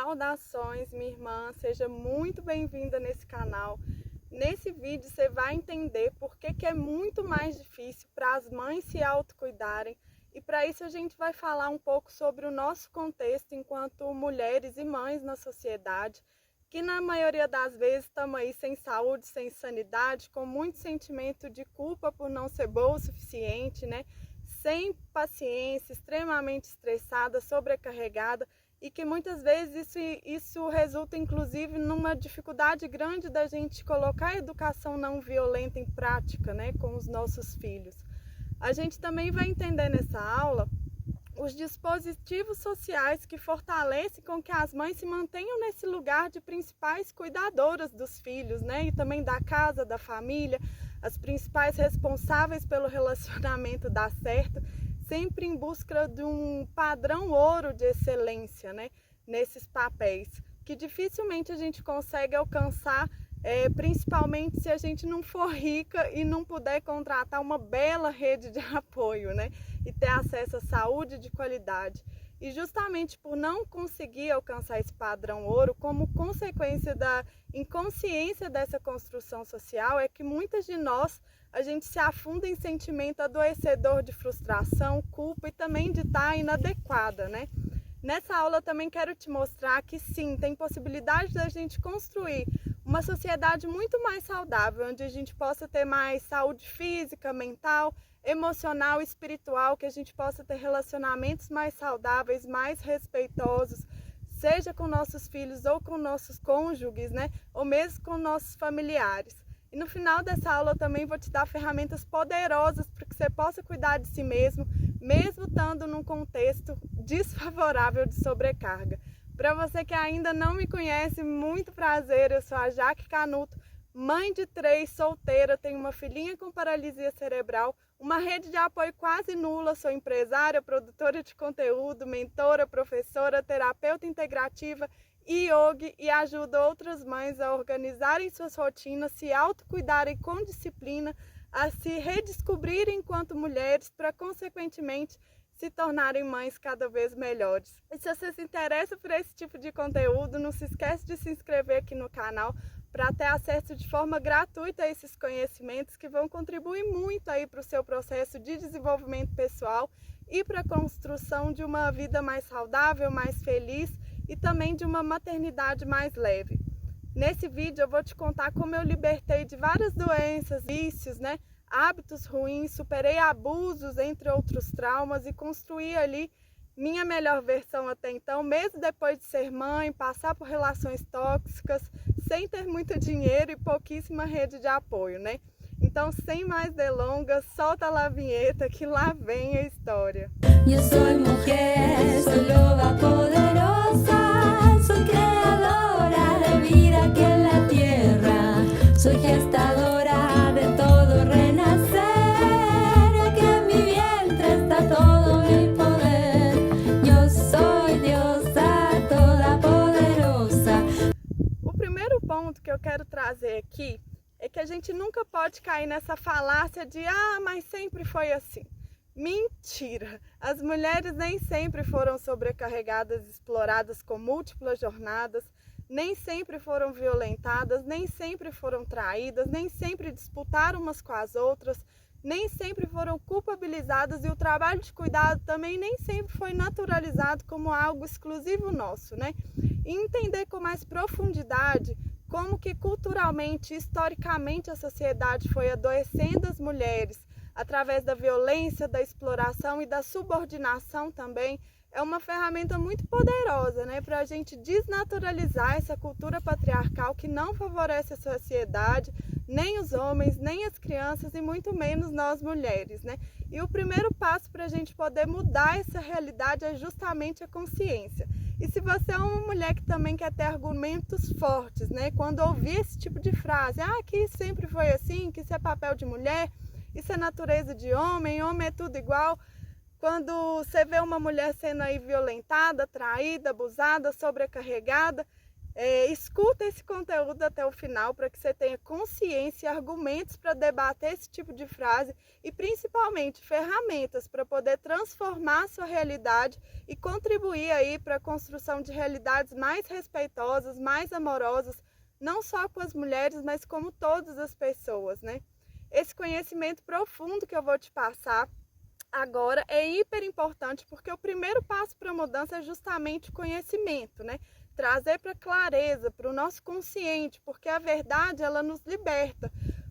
Saudações, minha irmã, seja muito bem-vinda nesse canal. Nesse vídeo você vai entender por que é muito mais difícil para as mães se autocuidarem, e para isso a gente vai falar um pouco sobre o nosso contexto enquanto mulheres e mães na sociedade, que na maioria das vezes estamos aí sem saúde, sem sanidade, com muito sentimento de culpa por não ser boa o suficiente, né? Sem paciência, extremamente estressada, sobrecarregada, e que muitas vezes isso resulta inclusive numa dificuldade grande da gente colocar a educação não violenta em prática, né, com os nossos filhos. A gente também vai entender nessa aula os dispositivos sociais que fortalecem com que as mães se mantenham nesse lugar de principais cuidadoras dos filhos, né, e também da casa, da família, as principais responsáveis pelo relacionamento dar certo, sempre em busca de um padrão ouro de excelência, né, nesses papéis, que dificilmente a gente consegue alcançar, principalmente se a gente não for rica e não puder contratar uma bela rede de apoio, né, e ter acesso à saúde de qualidade. E justamente por não conseguir alcançar esse padrão ouro, como consequência da inconsciência dessa construção social, é que muitas de nós, a gente se afunda em sentimento adoecedor de frustração, culpa e também de estar inadequada, né? Nessa aula também quero te mostrar que sim, tem possibilidade da gente construir uma sociedade muito mais saudável, onde a gente possa ter mais saúde física, mental, emocional, espiritual, que a gente possa ter relacionamentos mais saudáveis, mais respeitosos, seja com nossos filhos ou com nossos cônjuges, né? Ou mesmo com nossos familiares. E no final dessa aula eu também vou te dar ferramentas poderosas para que você possa cuidar de si mesmo estando num contexto desfavorável de sobrecarga. Para você que ainda não me conhece, muito prazer, eu sou a Jaque Canuto, mãe de 3, solteira, tenho uma filhinha com paralisia cerebral, uma rede de apoio quase nula, sou empresária, produtora de conteúdo, mentora, professora, terapeuta integrativa, yogi, e ajudo outras mães a organizarem suas rotinas, se autocuidarem com disciplina, a se redescobrirem enquanto mulheres para, consequentemente, se tornarem mães cada vez melhores. E se você se interessa por esse tipo de conteúdo, não se esquece de se inscrever aqui no canal para ter acesso de forma gratuita a esses conhecimentos que vão contribuir muito aí para o seu processo de desenvolvimento pessoal e para a construção de uma vida mais saudável, mais feliz e também de uma maternidade mais leve. Nesse vídeo eu vou te contar como eu libertei de várias doenças, vícios, né, hábitos ruins, superei abusos, entre outros traumas, e construí ali minha melhor versão até então, mesmo depois de ser mãe, passar por relações tóxicas, sem ter muito dinheiro e pouquíssima rede de apoio, né? Então, sem mais delongas, solta lá a vinheta que lá vem a história. Eu sou mulher, sou loba poderosa, sou creadora da vida aqui na terra, sou gestadora de todo renascer, que en mi vientre está todo mi poder. Eu sou diosa toda poderosa. O primeiro ponto que eu quero trazer aqui é que a gente nunca pode cair nessa falácia de mas sempre foi assim. Mentira! As mulheres nem sempre foram sobrecarregadas, exploradas com múltiplas jornadas, nem sempre foram violentadas, nem sempre foram traídas, nem sempre disputaram umas com as outras, nem sempre foram culpabilizadas, e o trabalho de cuidado também nem sempre foi naturalizado como algo exclusivo nosso, né? E entender com mais profundidade como que culturalmente, historicamente, a sociedade foi adoecendo as mulheres através da violência, da exploração e da subordinação também, é uma ferramenta muito poderosa, né, para a gente desnaturalizar essa cultura patriarcal que não favorece a sociedade, nem os homens, nem as crianças e muito menos nós mulheres, né? E o primeiro passo para a gente poder mudar essa realidade é justamente a consciência. E se você é uma mulher que também quer ter argumentos fortes, né, quando ouvir esse tipo de frase, que sempre foi assim, que isso é papel de mulher, isso é natureza de homem, homem é tudo igual. Quando você vê uma mulher sendo aí violentada, traída, abusada, sobrecarregada, Escuta esse conteúdo até o final para que você tenha consciência e argumentos para debater esse tipo de frase e principalmente ferramentas para poder transformar a sua realidade e contribuir aí para a construção de realidades mais respeitosas, mais amorosas, não só com as mulheres, mas como todas as pessoas, né? Esse conhecimento profundo que eu vou te passar agora é hiper importante porque o primeiro passo para a mudança é justamente o conhecimento, né? Trazer para clareza, para o nosso consciente, porque a verdade ela nos liberta.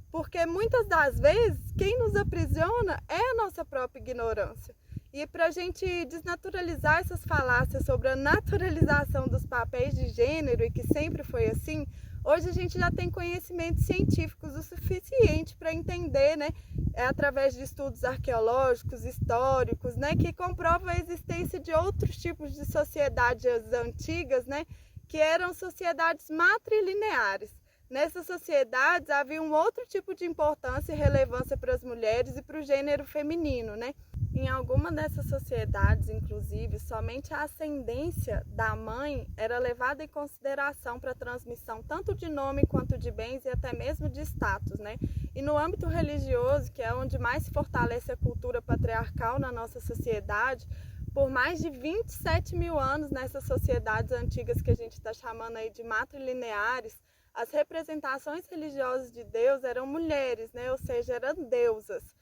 Porque muitas das vezes quem nos aprisiona é a nossa própria ignorância. E para a gente desnaturalizar essas falácias sobre a naturalização dos papéis de gênero e que sempre foi assim, hoje a gente já tem conhecimentos científicos o suficiente para entender, né, através de estudos arqueológicos, históricos, né, que comprovam a existência de outros tipos de sociedades antigas, né, que eram sociedades matrilineares. Nessas sociedades havia um outro tipo de importância e relevância para as mulheres e para o gênero feminino, né? Em alguma dessas sociedades, inclusive, somente a ascendência da mãe era levada em consideração para a transmissão tanto de nome quanto de bens e até mesmo de status, né? E no âmbito religioso, que é onde mais se fortalece a cultura patriarcal na nossa sociedade, por mais de 27 mil anos nessas sociedades antigas que a gente está chamando aí de matrilineares, as representações religiosas de Deus eram mulheres, né? Ou seja, eram deusas.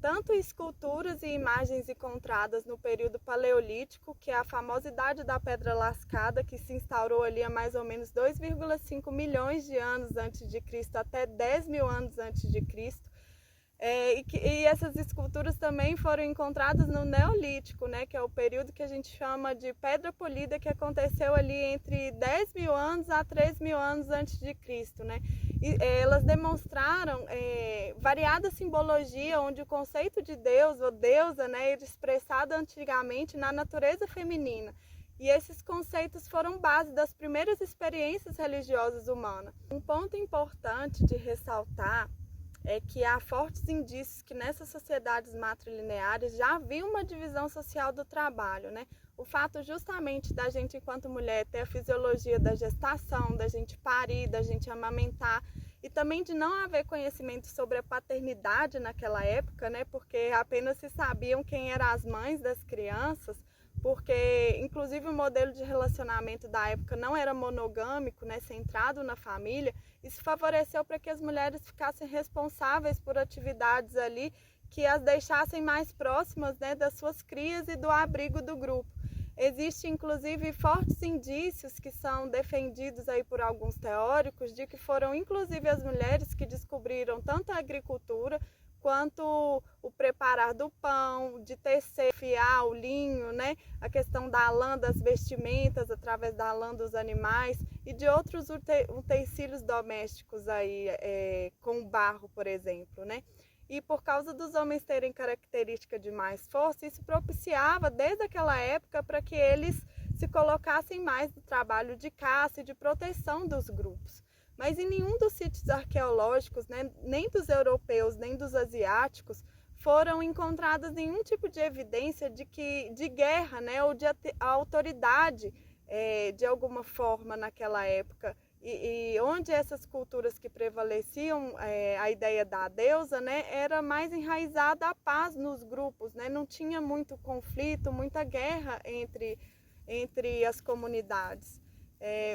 Tanto esculturas e imagens encontradas no período paleolítico, que é a famosa Idade da Pedra Lascada, que se instaurou ali há mais ou menos 2,5 milhões de anos antes de Cristo até 10 mil anos antes de Cristo. E essas esculturas também foram encontradas no Neolítico, né, que é o período que a gente chama de Pedra Polida, que aconteceu ali entre 10 mil anos a 3 mil anos antes de Cristo, né? E elas demonstraram variada simbologia, onde o conceito de Deus ou deusa, né, era expressado antigamente na natureza feminina. E esses conceitos foram base das primeiras experiências religiosas humanas. Um ponto importante de ressaltar é que há fortes indícios que nessas sociedades matrilineares já havia uma divisão social do trabalho, né? O fato justamente da gente, enquanto mulher, ter a fisiologia da gestação, da gente parir, da gente amamentar, e também de não haver conhecimento sobre a paternidade naquela época, né? Porque apenas se sabiam quem eram as mães das crianças, porque inclusive o modelo de relacionamento da época não era monogâmico, né, centrado na família. Isso favoreceu para que as mulheres ficassem responsáveis por atividades ali que as deixassem mais próximas, né, das suas crias e do abrigo do grupo. Existem inclusive fortes indícios que são defendidos aí por alguns teóricos de que foram inclusive as mulheres que descobriram tanto a agricultura quanto o preparar do pão, de tecer, fiar o linho, né? A questão da lã das vestimentas através da lã dos animais e de outros utensílios domésticos aí, com barro, por exemplo, né? E por causa dos homens terem característica de mais força, isso propiciava desde aquela época para que eles se colocassem mais no trabalho de caça e de proteção dos grupos. Mas em nenhum dos sítios arqueológicos, né, nem dos europeus, nem dos asiáticos, foram encontradas nenhum tipo de evidência de guerra, né, ou de autoridade de alguma forma naquela época. E onde essas culturas que prevaleciam, a ideia da deusa, né, era mais enraizada a paz nos grupos, né, não tinha muito conflito, muita guerra entre as comunidades.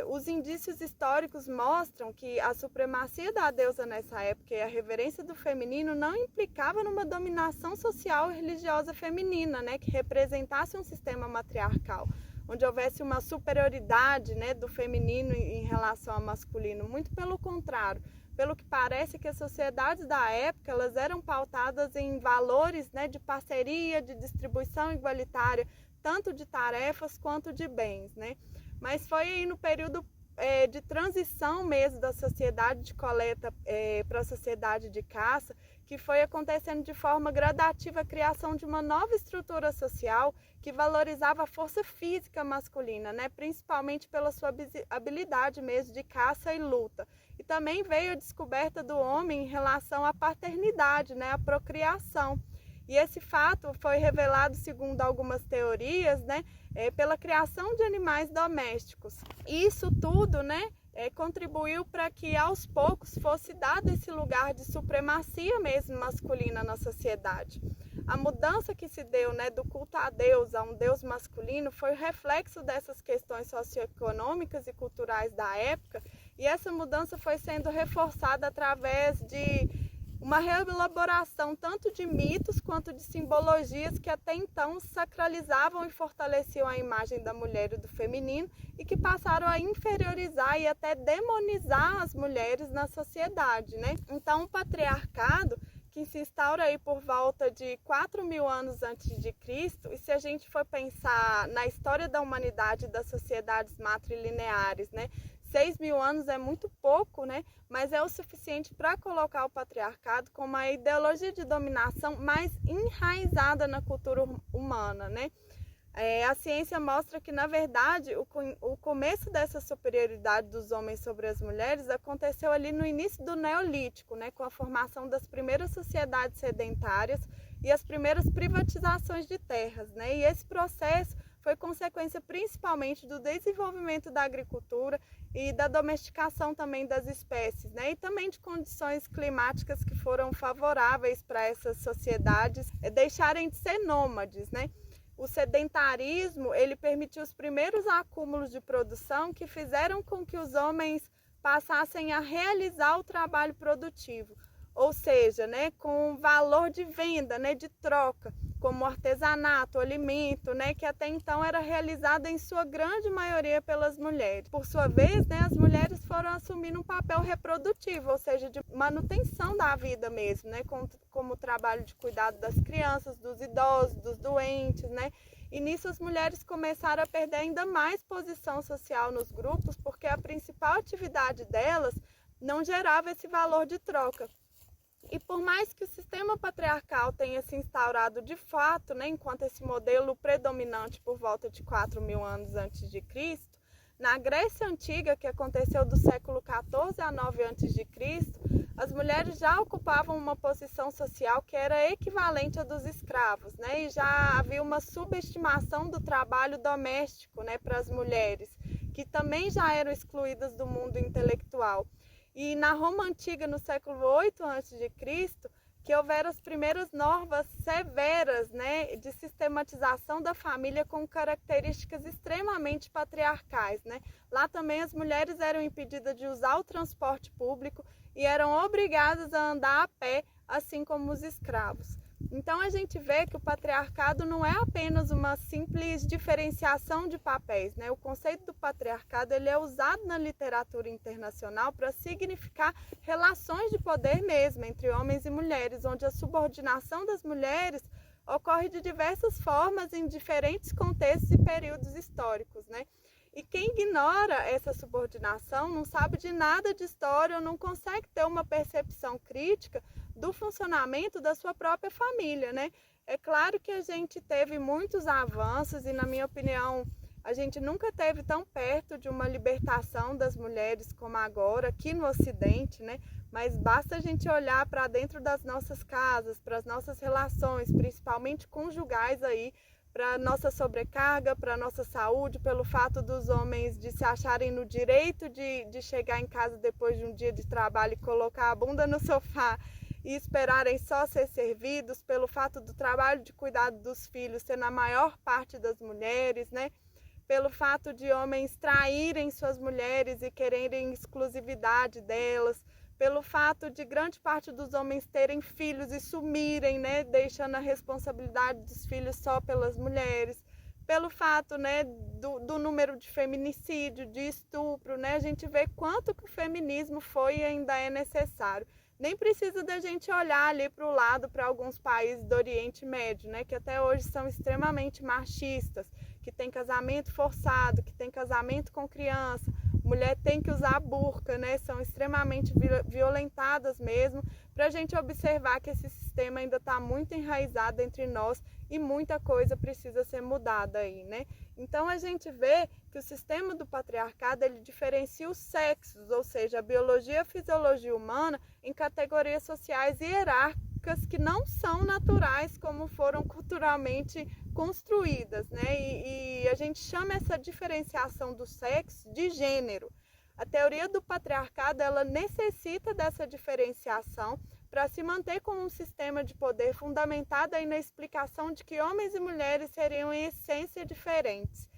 Os indícios históricos mostram que a supremacia da deusa nessa época e a reverência do feminino não implicava numa dominação social e religiosa feminina, né, que representasse um sistema matriarcal, onde houvesse uma superioridade, né, do feminino em relação ao masculino. Muito pelo contrário, pelo que parece que as sociedades da época elas eram pautadas em valores, né, de parceria, de distribuição igualitária, tanto de tarefas quanto de bens, né? Mas foi aí no período de transição mesmo da sociedade de coleta para a sociedade de caça, que foi acontecendo de forma gradativa a criação de uma nova estrutura social que valorizava a força física masculina, né? Principalmente pela sua habilidade mesmo de caça e luta. E também veio a descoberta do homem em relação à paternidade, né? À procriação. E esse fato foi revelado, segundo algumas teorias, né, pela criação de animais domésticos. Isso tudo, né, contribuiu para que aos poucos fosse dado esse lugar de supremacia mesmo masculina na sociedade. A mudança que se deu, né, do culto a Deus a um Deus masculino foi reflexo dessas questões socioeconômicas e culturais da época, e essa mudança foi sendo reforçada através de uma reelaboração tanto de mitos quanto de simbologias que até então sacralizavam e fortaleciam a imagem da mulher e do feminino e que passaram a inferiorizar e até demonizar as mulheres na sociedade, né? Então, o patriarcado, que se instaura aí por volta de 4.000 anos antes de Cristo, e se a gente for pensar na história da humanidade e das sociedades matrilineares, né, 6.000 anos é muito pouco, né, mas é o suficiente para colocar o patriarcado como a ideologia de dominação mais enraizada na cultura humana, né? A ciência mostra que, na verdade, o começo dessa superioridade dos homens sobre as mulheres aconteceu ali no início do Neolítico, né, com a formação das primeiras sociedades sedentárias e as primeiras privatizações de terras, né? E esse processo foi consequência principalmente do desenvolvimento da agricultura e da domesticação também das espécies, né? E também de condições climáticas que foram favoráveis para essas sociedades deixarem de ser nômades, né? O sedentarismo, ele permitiu os primeiros acúmulos de produção que fizeram com que os homens passassem a realizar o trabalho produtivo, ou seja, né, com valor de venda, né, de troca, como o artesanato, o alimento, né, que até então era realizado em sua grande maioria pelas mulheres. Por sua vez, né, as mulheres foram assumindo um papel reprodutivo, ou seja, de manutenção da vida mesmo, né, como o trabalho de cuidado das crianças, dos idosos, dos doentes, né. E nisso as mulheres começaram a perder ainda mais posição social nos grupos, porque a principal atividade delas não gerava esse valor de troca. E por mais que o sistema patriarcal tenha se instaurado de fato, né, enquanto esse modelo predominante por volta de 4.000 anos antes de Cristo, na Grécia Antiga, que aconteceu do século XIV a 9 antes de Cristo, as mulheres já ocupavam uma posição social que era equivalente à dos escravos, né, e já havia uma subestimação do trabalho doméstico, né, para as mulheres, que também já eram excluídas do mundo intelectual. E na Roma Antiga, no século 8 a.C., que houveram as primeiras normas severas, né, de sistematização da família com características extremamente patriarcais, né? Lá também as mulheres eram impedidas de usar o transporte público e eram obrigadas a andar a pé, assim como os escravos. Então a gente vê que o patriarcado não é apenas uma simples diferenciação de papéis, né? O conceito do patriarcado ele é usado na literatura internacional para significar relações de poder mesmo entre homens e mulheres, onde a subordinação das mulheres ocorre de diversas formas em diferentes contextos e períodos históricos, né? E quem ignora essa subordinação não sabe de nada de história ou não consegue ter uma percepção crítica do funcionamento da sua própria família, né? É claro que a gente teve muitos avanços e, na minha opinião, a gente nunca esteve tão perto de uma libertação das mulheres como agora, aqui no Ocidente, né? Mas basta a gente olhar para dentro das nossas casas, para as nossas relações, principalmente conjugais aí, para a nossa sobrecarga, para a nossa saúde, pelo fato dos homens de se acharem no direito de chegar em casa depois de um dia de trabalho e colocar a bunda no sofá e esperarem só ser servidos, pelo fato do trabalho de cuidado dos filhos ser na maior parte das mulheres, né? Pelo fato de homens traírem suas mulheres e quererem exclusividade delas, pelo fato de grande parte dos homens terem filhos e sumirem, né, deixando a responsabilidade dos filhos só pelas mulheres, pelo fato, né, do número de feminicídio, de estupro, né, a gente vê quanto que o feminismo foi e ainda é necessário. Nem precisa da gente olhar ali para o lado, para alguns países do Oriente Médio, né, que até hoje são extremamente machistas, que tem casamento forçado, que tem casamento com criança, mulher tem que usar burca, né, são extremamente violentadas mesmo, para a gente observar que esse sistema ainda está muito enraizado entre nós e muita coisa precisa ser mudada aí, né? Então a gente vê que o sistema do patriarcado ele diferencia os sexos, ou seja, a biologia e a fisiologia humana em categorias sociais características que não são naturais como foram culturalmente construídas, né? E a gente chama essa diferenciação do sexo de gênero. A teoria do patriarcado, ela necessita dessa diferenciação para se manter como um sistema de poder fundamentado aí na explicação de que homens e mulheres seriam em essência diferentes.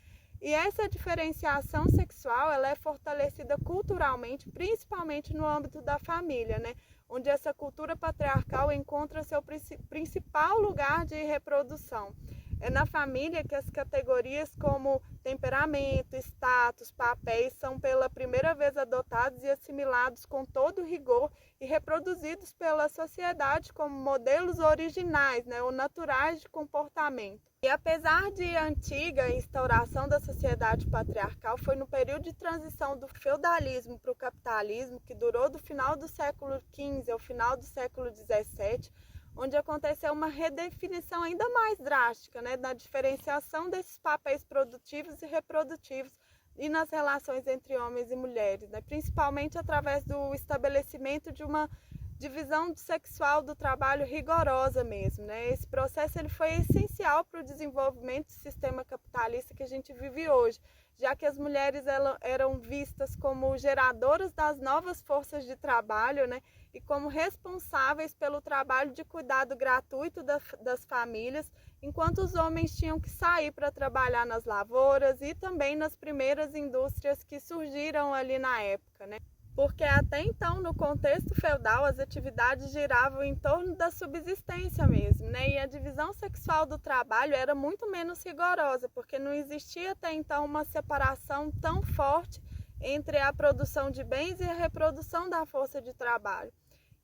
E essa diferenciação sexual, ela é fortalecida culturalmente, principalmente no âmbito da família, né? Onde essa cultura patriarcal encontra seu principal lugar de reprodução. É na família que as categorias como temperamento, status, papéis são pela primeira vez adotados e assimilados com todo rigor e reproduzidos pela sociedade como modelos originais, né, ou naturais de comportamento. E apesar de antiga instauração da sociedade patriarcal, foi no período de transição do feudalismo para o capitalismo, que durou do final do século XV ao final do século XVII, onde aconteceu uma redefinição ainda mais drástica, né, na diferenciação desses papéis produtivos e reprodutivos e nas relações entre homens e mulheres, né, principalmente através do estabelecimento de uma divisão sexual do trabalho rigorosa mesmo, né? Esse processo ele foi essencial para o desenvolvimento do sistema capitalista que a gente vive hoje, já que as mulheres eram vistas como geradoras das novas forças de trabalho, né? E como responsáveis pelo trabalho de cuidado gratuito das famílias, enquanto os homens tinham que sair para trabalhar nas lavouras e também nas primeiras indústrias que surgiram ali na época, né? Porque até então, no contexto feudal, as atividades giravam em torno da subsistência mesmo, né? E a divisão sexual do trabalho era muito menos rigorosa, porque não existia até então uma separação tão forte entre a produção de bens e a reprodução da força de trabalho.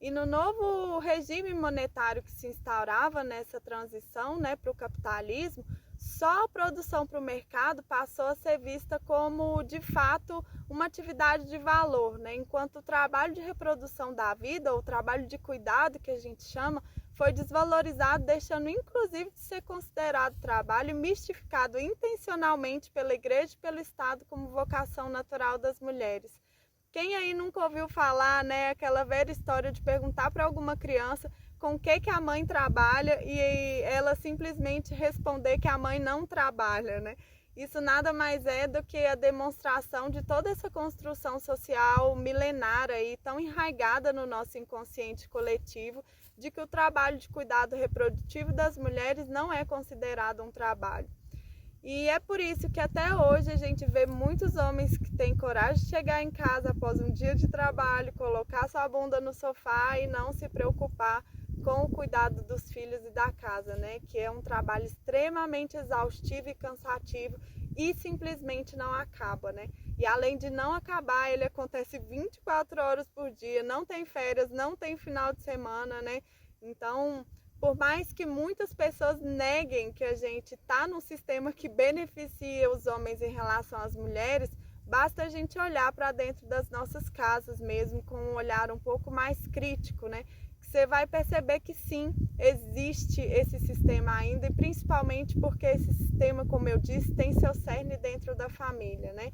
E no novo regime monetário que se instaurava nessa transição, né, para o capitalismo, só a produção para o mercado passou a ser vista como, de fato, uma atividade de valor, né? Enquanto o trabalho de reprodução da vida, ou o trabalho de cuidado, que a gente chama, foi desvalorizado, deixando inclusive de ser considerado trabalho e mistificado intencionalmente pela Igreja e pelo Estado como vocação natural das mulheres. Quem aí nunca ouviu falar, né, aquela velha história de perguntar para alguma criança com o que a mãe trabalha e ela simplesmente responder que a mãe não trabalha, né? Isso nada mais é do que a demonstração de toda essa construção social milenária e tão enraizada no nosso inconsciente coletivo de que o trabalho de cuidado reprodutivo das mulheres não é considerado um trabalho. E é por isso que até hoje a gente vê muitos homens que têm coragem de chegar em casa após um dia de trabalho, colocar sua bunda no sofá e não se preocupar com o cuidado dos filhos e da casa, né? Que é um trabalho extremamente exaustivo e cansativo e simplesmente não acaba, né? E além de não acabar, ele acontece 24 horas por dia, não tem férias, não tem final de semana, né? Então, por mais que muitas pessoas neguem que a gente está num sistema que beneficia os homens em relação às mulheres, basta a gente olhar para dentro das nossas casas mesmo, com um olhar um pouco mais crítico, né? Você vai perceber que sim, existe esse sistema ainda, e principalmente porque esse sistema, como eu disse, tem seu cerne dentro da família, né?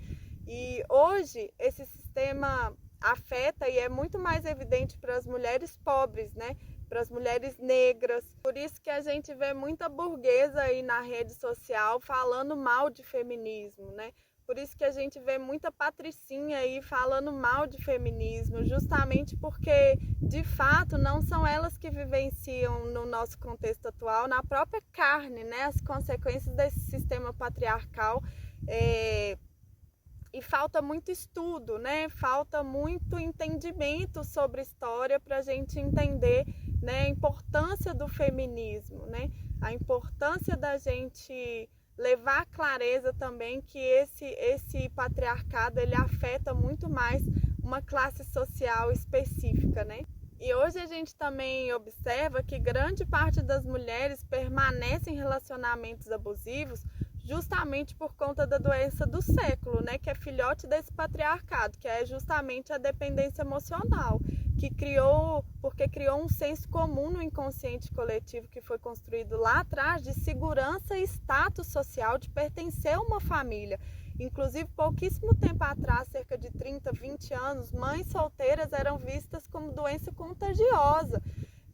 E hoje esse sistema afeta e é muito mais evidente para as mulheres pobres, né? Para as mulheres negras. Por isso que a gente vê muita burguesa aí na rede social falando mal de feminismo, né? Por isso que a gente vê muita patricinha aí falando mal de feminismo, justamente porque, de fato, não são elas que vivenciam no nosso contexto atual, na própria carne, né, as consequências desse sistema patriarcal. E falta muito estudo, né? Falta muito entendimento sobre história para a gente entender, né, a importância do feminismo, né? A importância da gente levar clareza também que esse patriarcado ele afeta muito mais uma classe social específica, né? E hoje a gente também observa que grande parte das mulheres permanecem em relacionamentos abusivos justamente por conta da doença do século, né? Que é filhote desse patriarcado, que é justamente a dependência emocional, que criou um senso comum no inconsciente coletivo que foi construído lá atrás de segurança e status social de pertencer a uma família. Inclusive, pouquíssimo tempo atrás, cerca de 30, 20 anos, mães solteiras eram vistas como doença contagiosa.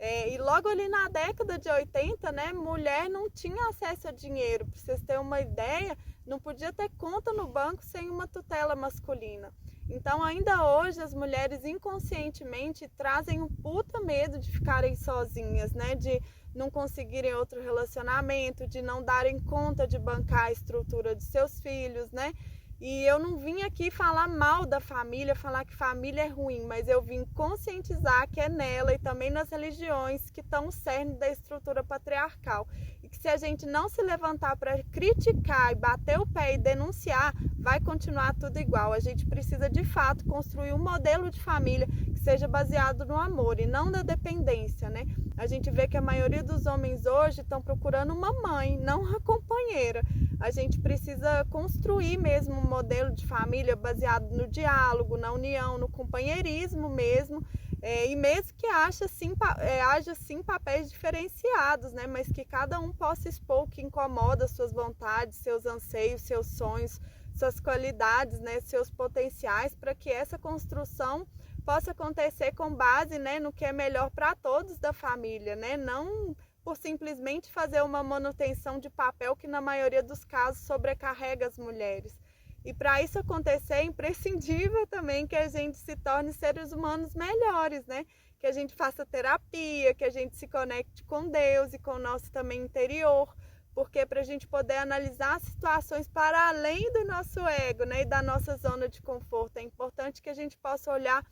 E logo ali na década de 80, né, mulher não tinha acesso a dinheiro. Para vocês terem uma ideia, não podia ter conta no banco sem uma tutela masculina. Então, ainda hoje, as mulheres inconscientemente trazem um puta medo de ficarem sozinhas, né? De não conseguirem outro relacionamento, de não darem conta de bancar a estrutura de seus filhos, né? E eu não vim aqui falar mal da família, falar que família é ruim, mas eu vim conscientizar que é nela e também nas religiões que estão o cerne da estrutura patriarcal. E que se a gente não se levantar para criticar e bater o pé e denunciar, vai continuar tudo igual. A gente precisa, de fato, construir um modelo de família que seja baseado no amor e não na dependência, né? A gente vê que a maioria dos homens hoje estão procurando uma mãe, não uma companheira. A gente precisa construir mesmo um modelo de família baseado no diálogo, na união, no companheirismo mesmo, e mesmo que haja sim papéis diferenciados, né? Mas que cada um possa expor o que incomoda, suas vontades, seus anseios, seus sonhos, suas qualidades, né? Seus potenciais, para que essa construção possa acontecer com base, né, no que é melhor para todos da família, né? Não por simplesmente fazer uma manutenção de papel que na maioria dos casos sobrecarrega as mulheres. E para isso acontecer é imprescindível também que a gente se torne seres humanos melhores, né? Que a gente faça terapia, que a gente se conecte com Deus e com o nosso também interior, porque para a gente poder analisar situações para além do nosso ego, né, e da nossa zona de conforto, é importante que a gente possa olhar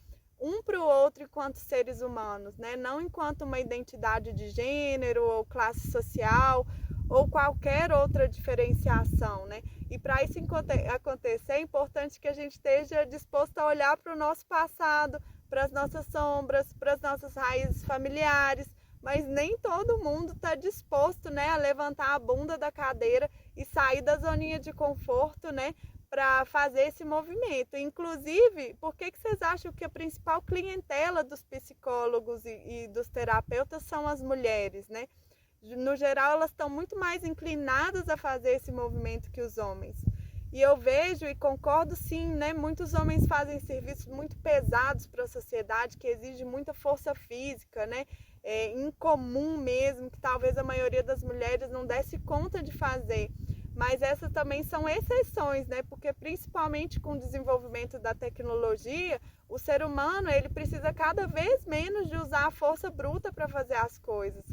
um para o outro enquanto seres humanos, né? Não enquanto uma identidade de gênero ou classe social ou qualquer outra diferenciação, né? E para isso acontecer, é importante que a gente esteja disposto a olhar para o nosso passado, para as nossas sombras, para as nossas raízes familiares, mas nem todo mundo está disposto, né, a levantar a bunda da cadeira e sair da zoninha de conforto, né, para fazer esse movimento. Inclusive, por que vocês acham que a principal clientela dos psicólogos e dos terapeutas são as mulheres, né? No geral, elas estão muito mais inclinadas a fazer esse movimento que os homens. E eu vejo e concordo sim, né? Muitos homens fazem serviços muito pesados para a sociedade, que exigem muita força física, né? Incomum mesmo, que talvez a maioria das mulheres não desse conta de fazer. Mas essas também são exceções, né? Porque principalmente com o desenvolvimento da tecnologia, o ser humano ele precisa cada vez menos de usar a força bruta para fazer as coisas.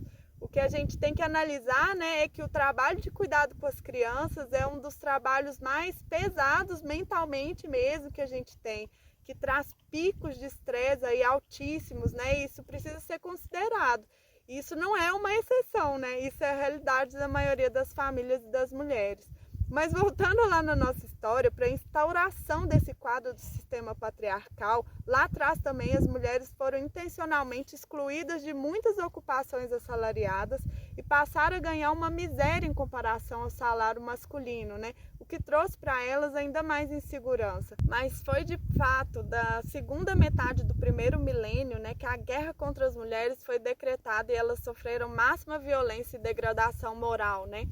O que a gente tem que analisar, né, é que o trabalho de cuidado com as crianças é um dos trabalhos mais pesados mentalmente mesmo que a gente tem, que traz picos de estresse aí altíssimos, né? E isso precisa ser considerado. Isso não é uma exceção, né? Isso é a realidade da maioria das famílias e das mulheres. Mas voltando lá na nossa história, para a instauração desse quadro do sistema patriarcal, lá atrás também as mulheres foram intencionalmente excluídas de muitas ocupações assalariadas e passaram a ganhar uma miséria em comparação ao salário masculino, né? O que trouxe para elas ainda mais insegurança. Mas foi de fato da segunda metade do primeiro milênio, né, que a guerra contra as mulheres foi decretada e elas sofreram máxima violência e degradação moral, né?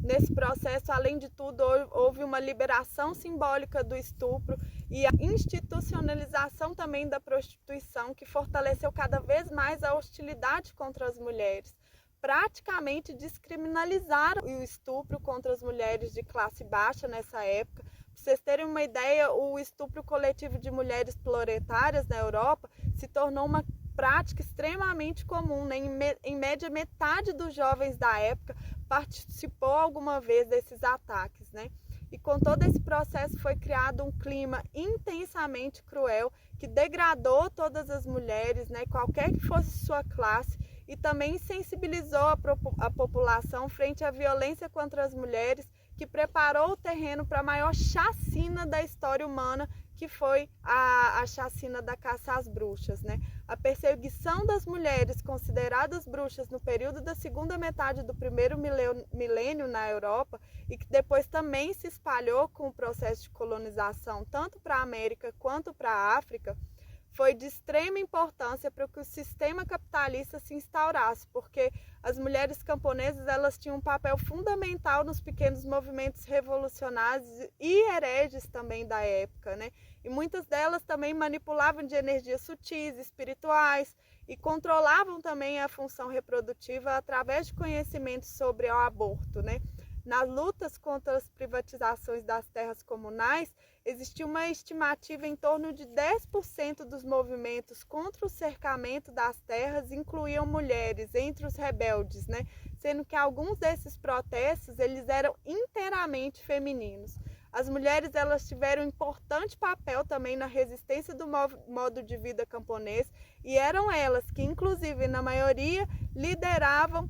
Nesse processo, além de tudo, houve uma liberação simbólica do estupro e a institucionalização também da prostituição, que fortaleceu cada vez mais a hostilidade contra as mulheres. Praticamente descriminalizaram o estupro contra as mulheres de classe baixa nessa época. Para vocês terem uma ideia, o estupro coletivo de mulheres proletárias na Europa se tornou uma prática extremamente comum, né? Em média, metade dos jovens da época participou alguma vez desses ataques, né? E com todo esse processo foi criado um clima intensamente cruel que degradou todas as mulheres, né? Qualquer que fosse sua classe, e também sensibilizou a população frente à violência contra as mulheres, que preparou o terreno para a maior chacina da história humana, que foi a chacina da caça às bruxas, né? A perseguição das mulheres consideradas bruxas no período da segunda metade do primeiro milênio na Europa, e que depois também se espalhou com o processo de colonização tanto para a América quanto para a África, foi de extrema importância para que o sistema capitalista se instaurasse, porque as mulheres camponesas elas tinham um papel fundamental nos pequenos movimentos revolucionários e hereges também da época, né? E muitas delas também manipulavam de energias sutis, espirituais, e controlavam também a função reprodutiva através de conhecimentos sobre o aborto, né? Nas lutas contra as privatizações das terras comunais, existia uma estimativa em torno de 10% dos movimentos contra o cercamento das terras incluíam mulheres entre os rebeldes, né? Sendo que alguns desses protestos eles eram inteiramente femininos. As mulheres elas tiveram um importante papel também na resistência do modo de vida camponês e eram elas que, inclusive, na maioria, lideravam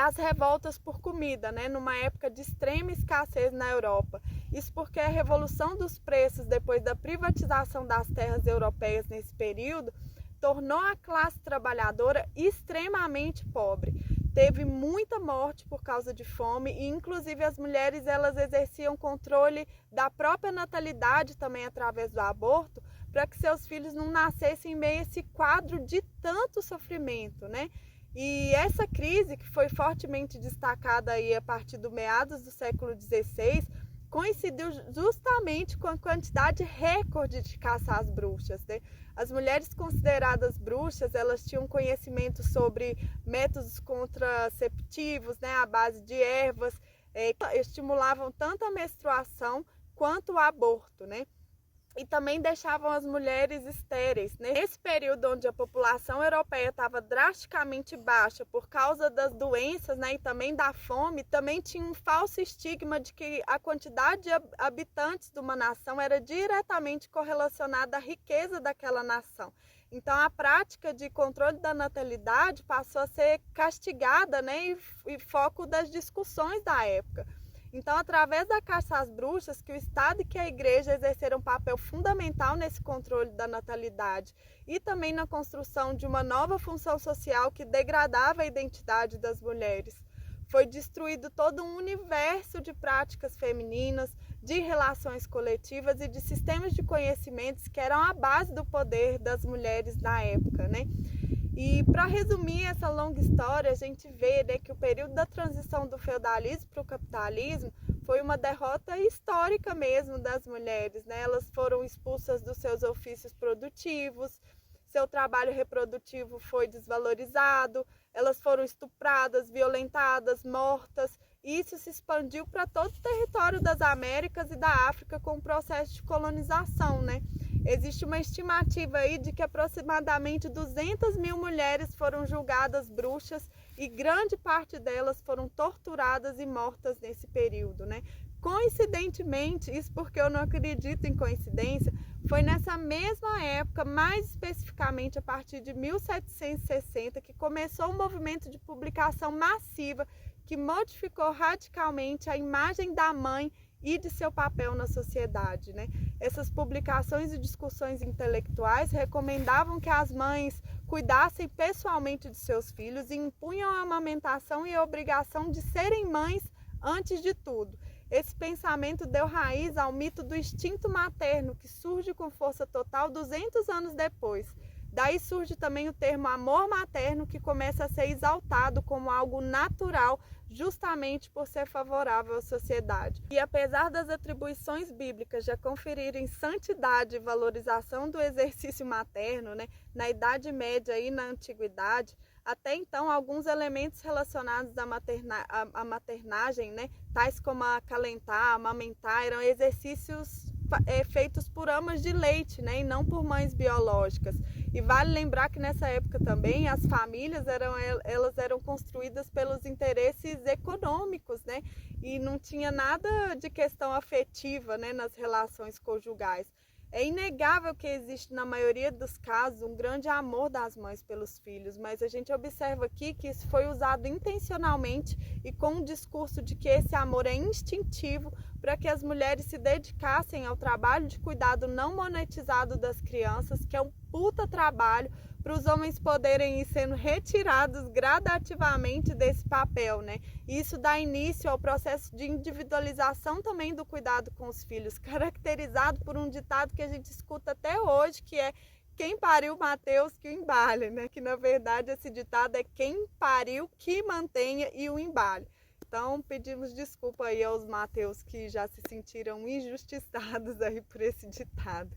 as revoltas por comida, né, numa época de extrema escassez na Europa. Isso porque a revolução dos preços depois da privatização das terras europeias nesse período tornou a classe trabalhadora extremamente pobre. Teve muita morte por causa de fome e inclusive as mulheres elas exerciam controle da própria natalidade também através do aborto para que seus filhos não nascessem em meio a esse quadro de tanto sofrimento, né? E essa crise, que foi fortemente destacada aí a partir do meados do século XVI, coincidiu justamente com a quantidade recorde de caça às bruxas, né? As mulheres consideradas bruxas, elas tinham conhecimento sobre métodos contraceptivos, né, à base de ervas, estimulavam tanto a menstruação quanto o aborto, né? E também deixavam as mulheres estéreis. Nesse período onde a população europeia estava drasticamente baixa por causa das doenças, né, e também da fome, também tinha um falso estigma de que a quantidade de habitantes de uma nação era diretamente correlacionada à riqueza daquela nação. Então a prática de controle da natalidade passou a ser castigada, né, e foco das discussões da época. Então, através da caça às bruxas, que o Estado e que a Igreja exerceram um papel fundamental nesse controle da natalidade e também na construção de uma nova função social que degradava a identidade das mulheres. Foi destruído todo um universo de práticas femininas, de relações coletivas e de sistemas de conhecimentos que eram a base do poder das mulheres na época, né? E para resumir essa longa história, a gente vê, né, que o período da transição do feudalismo para o capitalismo foi uma derrota histórica mesmo das mulheres, né? Elas foram expulsas dos seus ofícios produtivos, seu trabalho reprodutivo foi desvalorizado, elas foram estupradas, violentadas, mortas, e isso se expandiu para todo o território das Américas e da África com o processo de colonização, né? Existe uma estimativa aí de que aproximadamente 200 mil mulheres foram julgadas bruxas e grande parte delas foram torturadas e mortas nesse período, né? Coincidentemente, isso porque eu não acredito em coincidência, foi nessa mesma época, mais especificamente a partir de 1760, que começou um movimento de publicação massiva que modificou radicalmente a imagem da mãe e de seu papel na sociedade, né? Essas publicações e discussões intelectuais recomendavam que as mães cuidassem pessoalmente de seus filhos e impunham a amamentação e a obrigação de serem mães antes de tudo. Esse pensamento deu raiz ao mito do instinto materno, que surge com força total 200 anos depois. Daí surge também o termo amor materno, que começa a ser exaltado como algo natural, justamente por ser favorável à sociedade. E apesar das atribuições bíblicas já conferirem santidade e valorização do exercício materno, né, na Idade Média e na Antiguidade, até então alguns elementos relacionados à maternagem, né, tais como acalentar, amamentar, eram exercícios feitos por amas de leite, né, e não por mães biológicas. E vale lembrar que nessa época também as famílias eram construídas pelos interesses econômicos, né, e não tinha nada de questão afetiva, né, nas relações conjugais. É inegável que existe na maioria dos casos um grande amor das mães pelos filhos, mas a gente observa aqui que isso foi usado intencionalmente e com o discurso de que esse amor é instintivo para que as mulheres se dedicassem ao trabalho de cuidado não monetizado das crianças, que é um puta trabalho, para os homens poderem ir sendo retirados gradativamente desse papel, né? E isso dá início ao processo de individualização também do cuidado com os filhos, caracterizado por um ditado que a gente escuta até hoje, que é: quem pariu Mateus que o embale, né? Que na verdade esse ditado é quem pariu que mantenha e o embale. Então pedimos desculpa aí aos Mateus que já se sentiram injustiçados aí por esse ditado.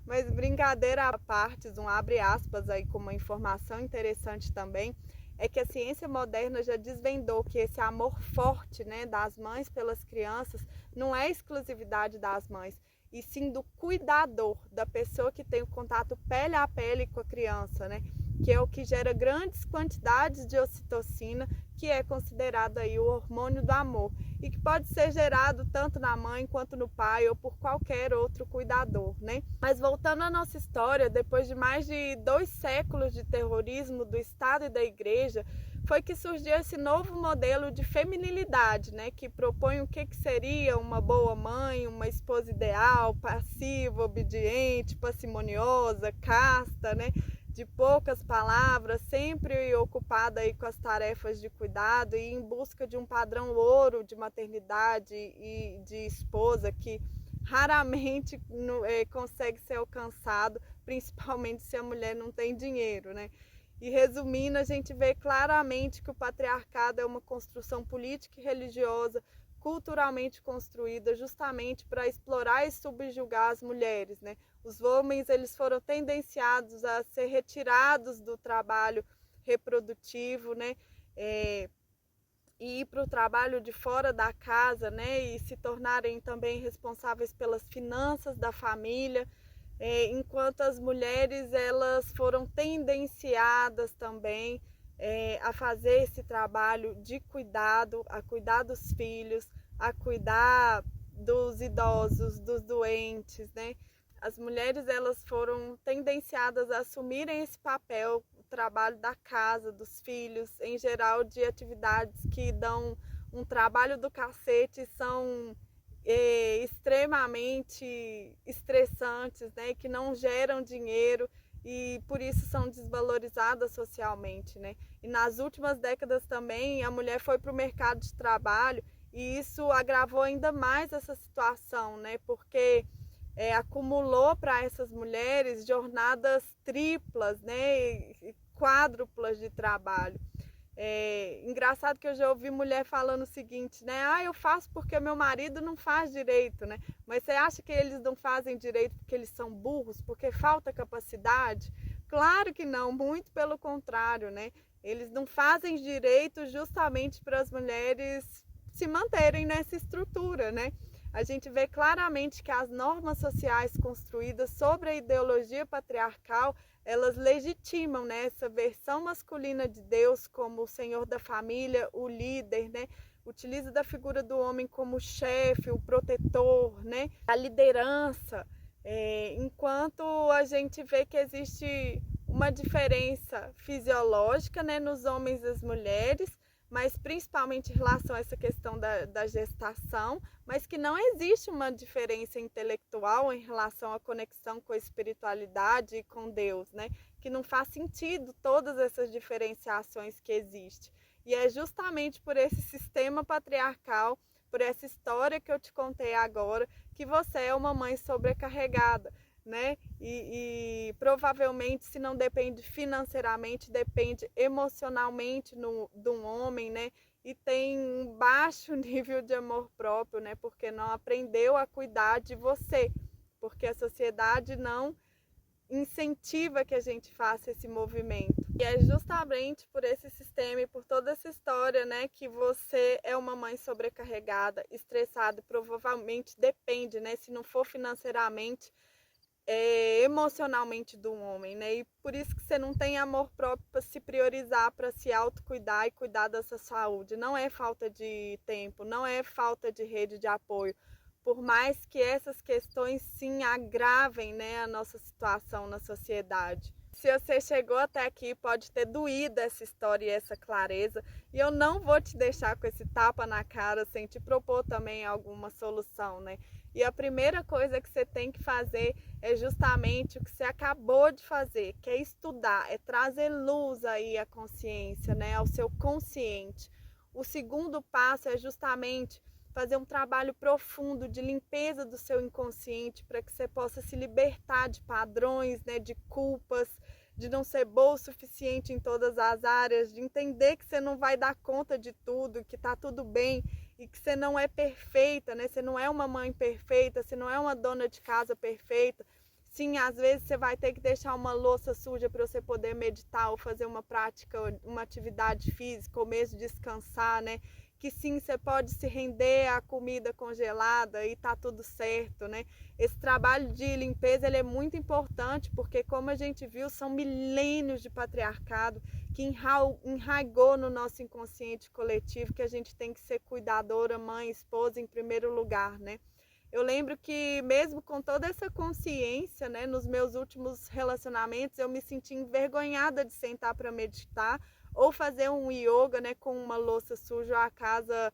Mas brincadeira à parte, um abre aspas aí com uma informação interessante também, é que a ciência moderna já desvendou que esse amor forte, né, das mães pelas crianças não é exclusividade das mães, e sim do cuidador, da pessoa que tem o contato pele a pele com a criança, né? Que é o que gera grandes quantidades de ocitocina, que é considerado aí o hormônio do amor, e que pode ser gerado tanto na mãe quanto no pai ou por qualquer outro cuidador, né? Mas voltando à nossa história, depois de mais de 2 séculos de terrorismo do Estado e da Igreja, foi que surgiu esse novo modelo de feminilidade, né, que propõe o que seria uma boa mãe, uma esposa ideal, passiva, obediente, parcimoniosa, casta, né, de poucas palavras, sempre ocupada aí com as tarefas de cuidado e em busca de um padrão ouro de maternidade e de esposa que raramente consegue ser alcançado, principalmente se a mulher não tem dinheiro, né? E resumindo, a gente vê claramente que o patriarcado é uma construção política e religiosa, culturalmente construída justamente para explorar e subjugar as mulheres, né? Os homens, eles foram tendenciados a ser retirados do trabalho reprodutivo, né? E ir para o trabalho de fora da casa, né? E se tornarem também responsáveis pelas finanças da família. Enquanto as mulheres elas foram tendenciadas também a fazer esse trabalho de cuidado, a cuidar dos filhos, a cuidar dos idosos, dos doentes, né? As mulheres elas foram tendenciadas a assumirem esse papel, o trabalho da casa, dos filhos, em geral de atividades que dão um trabalho do cacete, são extremamente estressantes, né, que não geram dinheiro e por isso são desvalorizadas socialmente, né? E nas últimas décadas também a mulher foi para o mercado de trabalho e isso agravou ainda mais essa situação, né? Porque acumulou para essas mulheres jornadas triplas, né, quádruplas de trabalho. Engraçado que eu já ouvi mulher falando o seguinte, né? Eu faço porque meu marido não faz direito, né? Mas você acha que eles não fazem direito porque eles são burros, porque falta capacidade? Claro que não, muito pelo contrário, né? Eles não fazem direito justamente para as mulheres se manterem nessa estrutura, né? A gente vê claramente que as normas sociais construídas sobre a ideologia patriarcal, elas legitimam, né, essa versão masculina de Deus como o senhor da família, o líder, né? Utiliza da figura do homem como chefe, o protetor, né? A liderança, enquanto a gente vê que existe uma diferença fisiológica, né, nos homens e as mulheres, mas principalmente em relação a essa questão da gestação, mas que não existe uma diferença intelectual em relação à conexão com a espiritualidade e com Deus, né? Que não faz sentido todas essas diferenciações que existem. E é justamente por esse sistema patriarcal, por essa história que eu te contei agora, que você é uma mãe sobrecarregada, né? E provavelmente, se não depende financeiramente, depende emocionalmente de um homem, né? E tem um baixo nível de amor próprio, né? Porque não aprendeu a cuidar de você, porque a sociedade não incentiva que a gente faça esse movimento. E é justamente por esse sistema e por toda essa história, né, que você é uma mãe sobrecarregada, estressada, provavelmente depende, né? Se não for financeiramente, emocionalmente do homem, né? E por isso que você não tem amor próprio para se priorizar, para se autocuidar e cuidar da sua saúde. Não é falta de tempo, não é falta de rede de apoio. Por mais que essas questões sim agravem, né, a nossa situação na sociedade. Se você chegou até aqui, pode ter doído essa história e essa clareza. E eu não vou te deixar com esse tapa na cara sem te propor também alguma solução, né? E a primeira coisa que você tem que fazer é justamente o que você acabou de fazer, que é estudar, é trazer luz aí à consciência, né, ao seu consciente. O segundo passo é justamente fazer um trabalho profundo de limpeza do seu inconsciente para que você possa se libertar de padrões, né, de culpas, de não ser boa o suficiente em todas as áreas, de entender que você não vai dar conta de tudo, que tá tudo bem e que você não é perfeita, né? Você não é uma mãe perfeita, você não é uma dona de casa perfeita. Sim, às vezes você vai ter que deixar uma louça suja para você poder meditar ou fazer uma prática, uma atividade física, ou mesmo descansar, né? Que sim, você pode se render à comida congelada e tá tudo certo, né? Esse trabalho de limpeza ele é muito importante porque, como a gente viu, são milênios de patriarcado que enraigou no nosso inconsciente coletivo que a gente tem que ser cuidadora, mãe, esposa em primeiro lugar, né? Eu lembro que mesmo com toda essa consciência, né, nos meus últimos relacionamentos, eu me senti envergonhada de sentar para meditar ou fazer um yoga, né, com uma louça suja ou a casa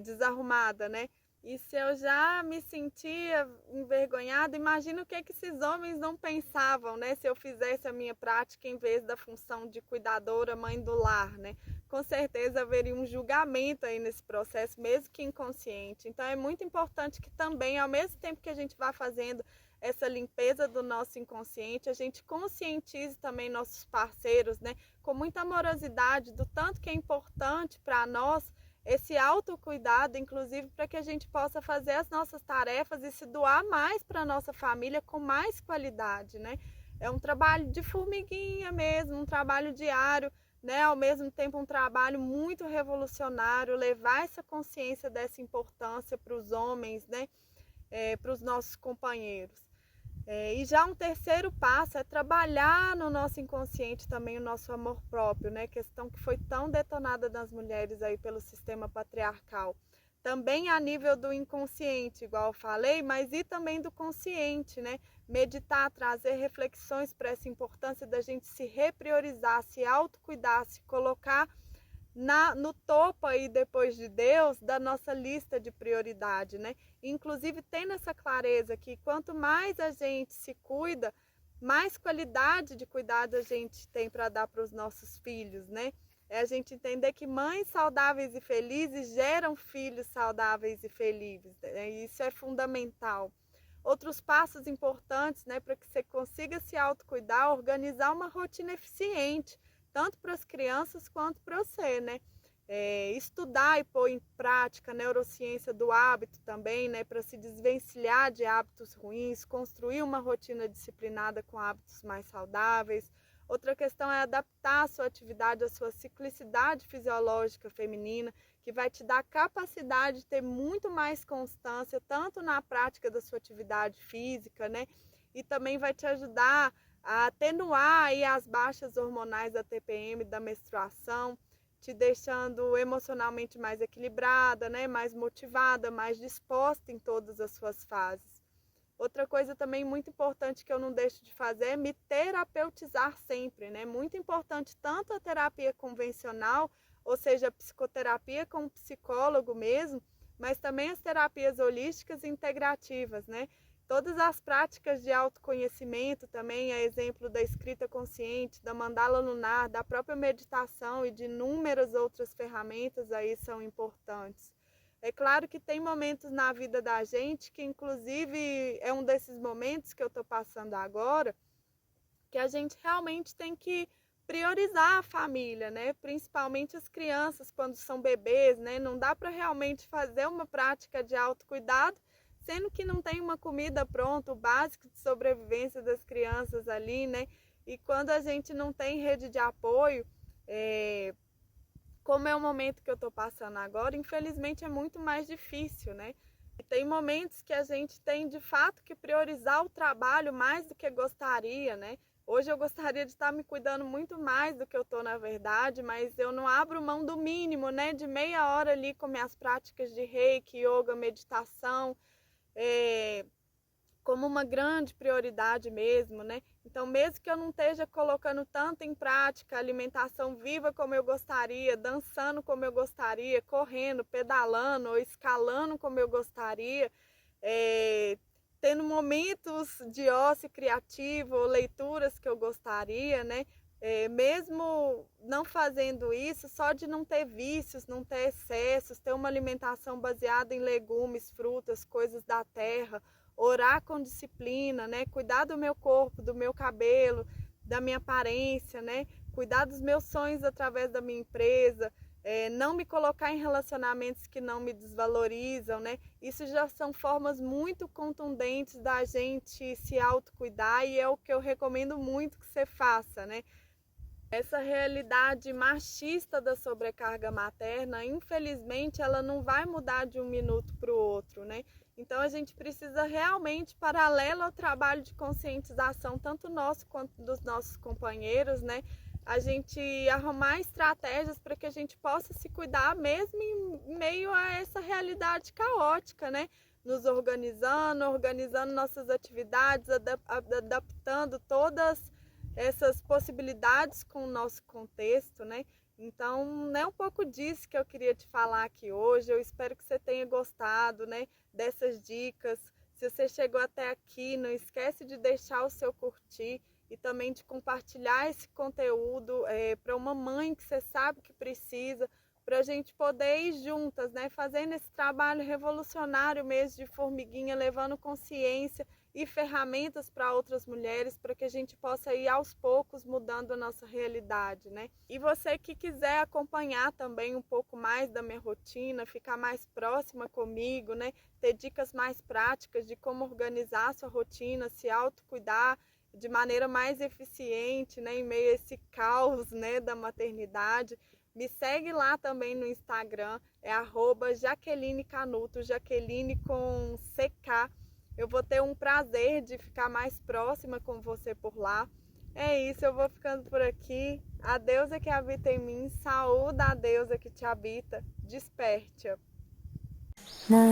desarrumada, né? E se eu já me sentia envergonhada, imagina o que esses homens não pensavam, né? Se eu fizesse a minha prática em vez da função de cuidadora, mãe do lar, né? Com certeza haveria um julgamento aí nesse processo, mesmo que inconsciente. Então é muito importante que também, ao mesmo tempo que a gente vai fazendo essa limpeza do nosso inconsciente, a gente conscientize também nossos parceiros, né? Com muita amorosidade do tanto que é importante para nós esse autocuidado, inclusive para que a gente possa fazer as nossas tarefas e se doar mais para a nossa família com mais qualidade, né? É um trabalho de formiguinha mesmo, um trabalho diário, né? Ao mesmo tempo um trabalho muito revolucionário, levar essa consciência dessa importância para os homens, né? Para os nossos companheiros. E já um terceiro passo é trabalhar no nosso inconsciente também o nosso amor próprio, né? Questão que foi tão detonada nas mulheres aí pelo sistema patriarcal. Também a nível do inconsciente, igual eu falei, mas e também do consciente, né? Meditar, trazer reflexões para essa importância da gente se repriorizar, se autocuidar, se colocar no topo aí depois de Deus da nossa lista de prioridade, né? Inclusive tendo essa clareza que quanto mais a gente se cuida, mais qualidade de cuidado a gente tem para dar para os nossos filhos, né? É a gente entender que mães saudáveis e felizes geram filhos saudáveis e felizes, né? Isso é fundamental. Outros passos importantes, né, para que você consiga se autocuidar, organizar uma rotina eficiente, tanto para as crianças quanto para você, né? Estudar e pôr em prática a neurociência do hábito também, né? Para se desvencilhar de hábitos ruins, construir uma rotina disciplinada com hábitos mais saudáveis. Outra questão é adaptar a sua atividade à sua ciclicidade fisiológica feminina, que vai te dar a capacidade de ter muito mais constância, tanto na prática da sua atividade física, né? E também vai te ajudar a atenuar aí as baixas hormonais da TPM, da menstruação, te deixando emocionalmente mais equilibrada, né? Mais motivada, mais disposta em todas as suas fases. Outra coisa também muito importante que eu não deixo de fazer é me terapeutizar sempre, né? Muito importante tanto a terapia convencional, ou seja, a psicoterapia com o psicólogo mesmo, mas também as terapias holísticas e integrativas, né? Todas as práticas de autoconhecimento também, a exemplo da escrita consciente, da mandala lunar, da própria meditação e de inúmeras outras ferramentas aí são importantes. É claro que tem momentos na vida da gente, que inclusive é um desses momentos que eu estou passando agora, que a gente realmente tem que priorizar a família, né? Principalmente as crianças quando são bebês, né? Não dá para realmente fazer uma prática de autocuidado, sendo que não tem uma comida pronta, o básico de sobrevivência das crianças ali, né? E quando a gente não tem rede de apoio, como é o momento que eu estou passando agora, infelizmente é muito mais difícil, né? E tem momentos que a gente tem de fato que priorizar o trabalho mais do que gostaria, né? Hoje eu gostaria de estar me cuidando muito mais do que eu estou na verdade, mas eu não abro mão do mínimo, né? De meia hora ali com minhas práticas de reiki, yoga, meditação, como uma grande prioridade mesmo, né? Então, mesmo que eu não esteja colocando tanto em prática a alimentação viva como eu gostaria, dançando como eu gostaria, correndo, pedalando ou escalando como eu gostaria, tendo momentos de ócio criativo ou leituras que eu gostaria, né? mesmo não fazendo isso, só de não ter vícios, não ter excessos, ter uma alimentação baseada em legumes, frutas, coisas da terra, orar com disciplina, né? Cuidar do meu corpo, do meu cabelo, da minha aparência, né? Cuidar dos meus sonhos através da minha empresa, não me colocar em relacionamentos que não me desvalorizam, né? Isso já são formas muito contundentes da gente se autocuidar e é o que eu recomendo muito que você faça, né? Essa realidade machista da sobrecarga materna, infelizmente, ela não vai mudar de um minuto para o outro, né? Então a gente precisa realmente, paralelo ao trabalho de conscientização, tanto nosso quanto dos nossos companheiros, né? A gente arrumar estratégias para que a gente possa se cuidar mesmo em meio a essa realidade caótica, né? Nos organizando nossas atividades, adaptando todas essas possibilidades com o nosso contexto, né? Então, é um pouco disso que eu queria te falar aqui hoje. Eu espero que você tenha gostado, né, dessas dicas. Se você chegou até aqui, não esquece de deixar o seu curtir e também de compartilhar esse conteúdo para uma mãe que você sabe que precisa, para a gente poder ir juntas, né, fazendo esse trabalho revolucionário mesmo de formiguinha, levando consciência e ferramentas para outras mulheres, para que a gente possa ir aos poucos mudando a nossa realidade, né? E você que quiser acompanhar também um pouco mais da minha rotina, ficar mais próxima comigo, né? Ter dicas mais práticas de como organizar a sua rotina, se autocuidar de maneira mais eficiente, né? Em meio a esse caos, né, da maternidade. Me segue lá também no Instagram, é @JaquelineCanuto, Jaqueline com CK. Eu vou ter um prazer de ficar mais próxima com você por lá. É isso, eu vou ficando por aqui. A deusa que habita em mim, saúda a deusa que te habita, desperte-a. Na